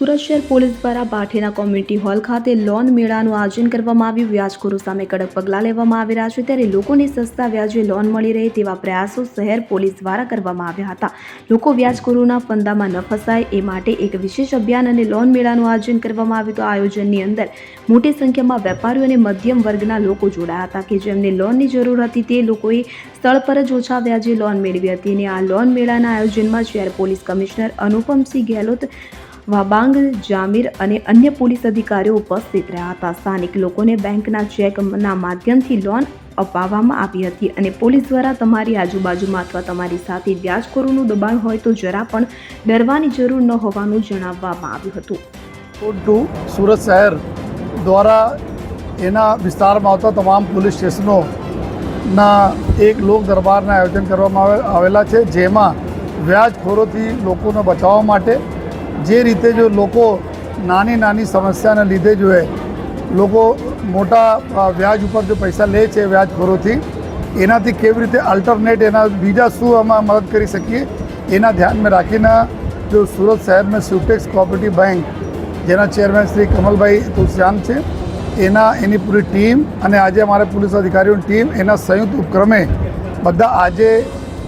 સુરત શહેર પોલીસ દ્વારા ભાઠીના community hall ખાતે લોન મેળાનું આયોજન કરવામાં આવ્યું। વ્યાજખોરો સામે કડક પગલાં લેવામાં આવી રહ્યા છે, ત્યારે લોકોને સસ્તા વ્યાજે લોન મળી રહે તેવા પ્રયાસો શહેર પોલીસ દ્વારા કરવામાં આવ્યા હતા। લોકો વ્યાજખોરોના ફંદામાં ન ફસાય એ માટે એક વિશેષ અભિયાન અને લોન મેળાનું આયોજન કરવામાં આવ્યું। તો આયોજનની અંદર મોટી સંખ્યામાં વેપારીઓ અને મધ્યમ વર્ગના લોકો જોડાયા હતા કે જેમને લોનની જરૂર હતી તે લોકોએ સ્થળ પર જ ઓછા વ્યાજે લોન મેળવી હતી। અને આ લોન મેળાના આયોજનમાં શહેર પોલીસ કમિશનર અનુપમસિંહ ગેહલોત, વાબાંગ જામીર અને અન્ય પોલીસ અધિકારીઓ ઉપસ્થિત રહ્યા હતા। સ્થાનિક લોકોને બેંકના ચેકના માધ્યમથી લોન અપાવવામાં આવી હતી અને પોલીસ દ્વારા તમારી આજુબાજુમાં અથવા તમારી સાથે વ્યાજખોરોનું દબાણ હોય તો જરા પણ ડરવાની જરૂર ન હોવાનું જણાવવામાં આવ્યું હતું। સુરત શહેર દ્વારા એના વિસ્તારમાં આવતા તમામ પોલીસ સ્ટેશનોના એક લોક દરબારના આયોજન કરવામાં આવેલા છે, જેમાં વ્યાજખોરોથી લોકોને બચાવવા માટે જે રીતે જો લોકો નાની સમસ્યાને લીધે જો લોકો મોટા વ્યાજ ઉપર જો પૈસા લે છે વ્યાજખોરોથી, એનાથી કેવી રીતે અલ્ટરનેટ એના બીજા શું અમે મદદ કરી શકીએ એના ધ્યાનમાં રાખીને જો સુરત શહેરમાં સુટેક્સ કોઓપરેટિવ બેંક, જેના ચેરમેન શ્રી કમલભાઈ તુલસિયાન છે, એની પૂરી ટીમ અને આજે અમારા પોલીસ અધિકારીઓની ટીમ એના સંયુક્ત ઉપક્રમે બધા આજે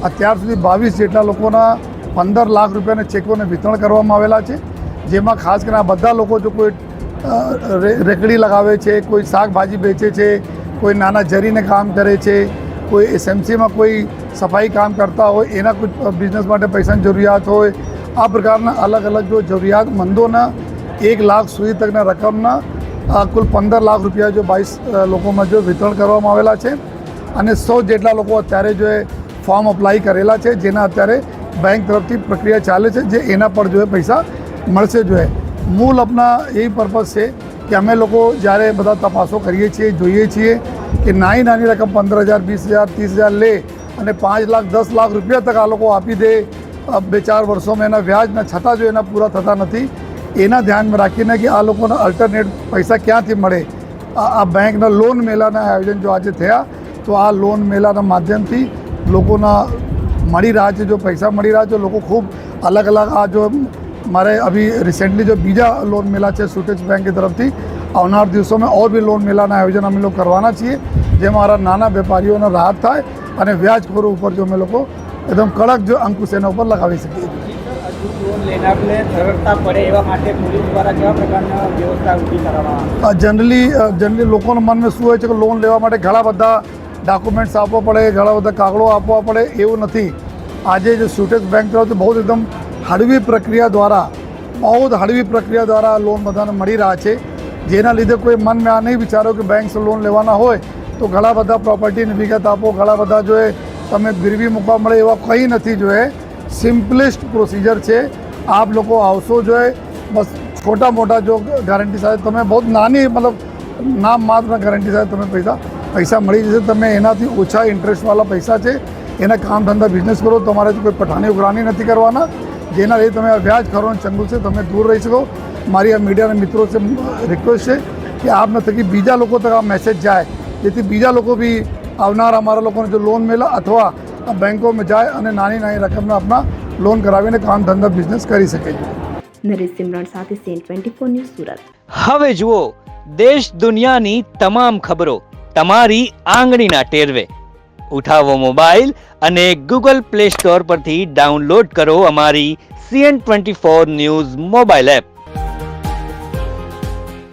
અત્યાર સુધી 22 જેટલા લોકોના 15 લાખ રૂપિયાના ચેકોને વિતરણ કરવામાં આવેલા છે, જેમાં ખાસ કરીને આ બધા લોકો જો કોઈ રેકડી લગાવે છે, કોઈ શાકભાજી વેચે છે, કોઈ નાના જરીને કામ કરે છે, કોઈ એસએમસીમાં કોઈ સફાઈ કામ કરતા હોય, એના કોઈ બિઝનેસ માટે પૈસાની જરૂરિયાત હોય, આ પ્રકારના અલગ જો જરૂરિયાતમંદોના 1 લાખ સુધી તકના રકમના કુલ 15 લાખ રૂપિયા જો 22 લોકોમાં જો વિતરણ કરવામાં આવેલા છે અને 100 જેટલા લોકો અત્યારે જો ફોર્મ અપ્લાય કરેલા છે, જેના અત્યારે બેંક તરફથી પ્રક્રિયા ચાલે છે, જે એના પર જો પૈસા મળશે। મૂળ આપણા એ પર્પઝ છે કે અમે લોકો જ્યારે બધા તપાસો કરીએ છીએ, જોઈએ છીએ કે નાની રકમ 15,000, 20,000, 30,000 લે અને 5 લાખ 10 લાખ રૂપિયા તક આ લોકો આપી દે 2-4 વર્ષોમાં એના વ્યાજના છતાં જો એના પૂરા થતા નથી, એના ધ્યાનમાં રાખીને કે આ લોકોના અલ્ટરનેટ પૈસા ક્યાંથી મળે, આ બેંકના લોન મેળાના આયોજન જો આજે થયા, તો આ લોન મેળાના માધ્યમથી લોકોના મળી રહ્યા છે, જો પૈસા મળી રહ્યા છે। લોકો ખૂબ અલગ આ જો મારે અભી रिसेंटली जो બીજા લોન મેળા છે સુટેક્સ બેંક की तरफથી આવનાર દિવસોમાં और भी લોન મેળાના આયોજન અમે લોકો કરવાના છીએ, જેમાં મારા નાના વેપારીઓને રાહત થાય અને વ્યાજખોરો ઉપર જો અમે લોકો એકદમ કડક જો અંકુશ એના ઉપર લગાવી શકીએ। જનરલી લોકોના મનમાં શું હોય છે કે લોન લેવા માટે ઘણા બધા ડોક્યુમેન્ટ્સ આપવા પડે, ઘણા બધા કાગળો આપવા પડે, એવું નથી। આજે जो સુટેક્સ બેંક તરફથી બહુ એકદમ હળવી પ્રક્રિયા દ્વારા લોન બધાને મળી રહ્યા છે, જેના લીધે કોઈ મનમાં આ નહીં વિચારો કે બેંક સે લોન લેવાના હોય તો ઘણા બધા પ્રોપર્ટીની વિગત આપો, ઘણા બધા જો તમે ગીરવી મૂકવા મળે, એવા કંઈ નથી। સિમ્પલેસ્ટ પ્રોસિજર છે। આપ લોકો આવશો બસ છોટા મોટા જો ગારંટી સાથે તમે બહુ નાની મતલબ નામ માત્ર ગારંટી સાથે તમે પૈસા મળી જશે। તમે એનાથી ઓછા ઇન્ટરેસ્ટવાળા પૈસા છે, એના કામ ધંધા બિઝનેસ કરો, તમારે કોઈ પઠાણી ઉઘરાણી નથી કરવાના, જેના લીધે તમે આ વ્યાજખોરોના ચંગુલ છે તમે દૂર રહી શકો। મારી આ મીડિયાના મિત્રો से રિક્વેસ્ટ છે કે આપના થકી બીજા લોકો તક આ મેસેજ જાય, જેથી બીજા લોકો બી આવનાર અમારા લોકોને જો લોન મેળા અથવા બેંકોમાં જાય અને નાની રકમના આપણા લોન કરાવીને કામ ધંધા બિઝનેસ કરી શકે। નરેશ સિમરણ સાથે સીએન 24 ન્યૂઝ સુરત। હવે જુઓ દેશ દુનિયાની તમામ ખબરો તમારી આંગળીના ટેરવે। ઉઠાવો મોબાઈલ અને ગૂગલ પ્લે સ્ટોર પરથી ડાઉનલોડ કરો અમારી સીએન 24 ન્યૂઝ મોબાઈલ એપ।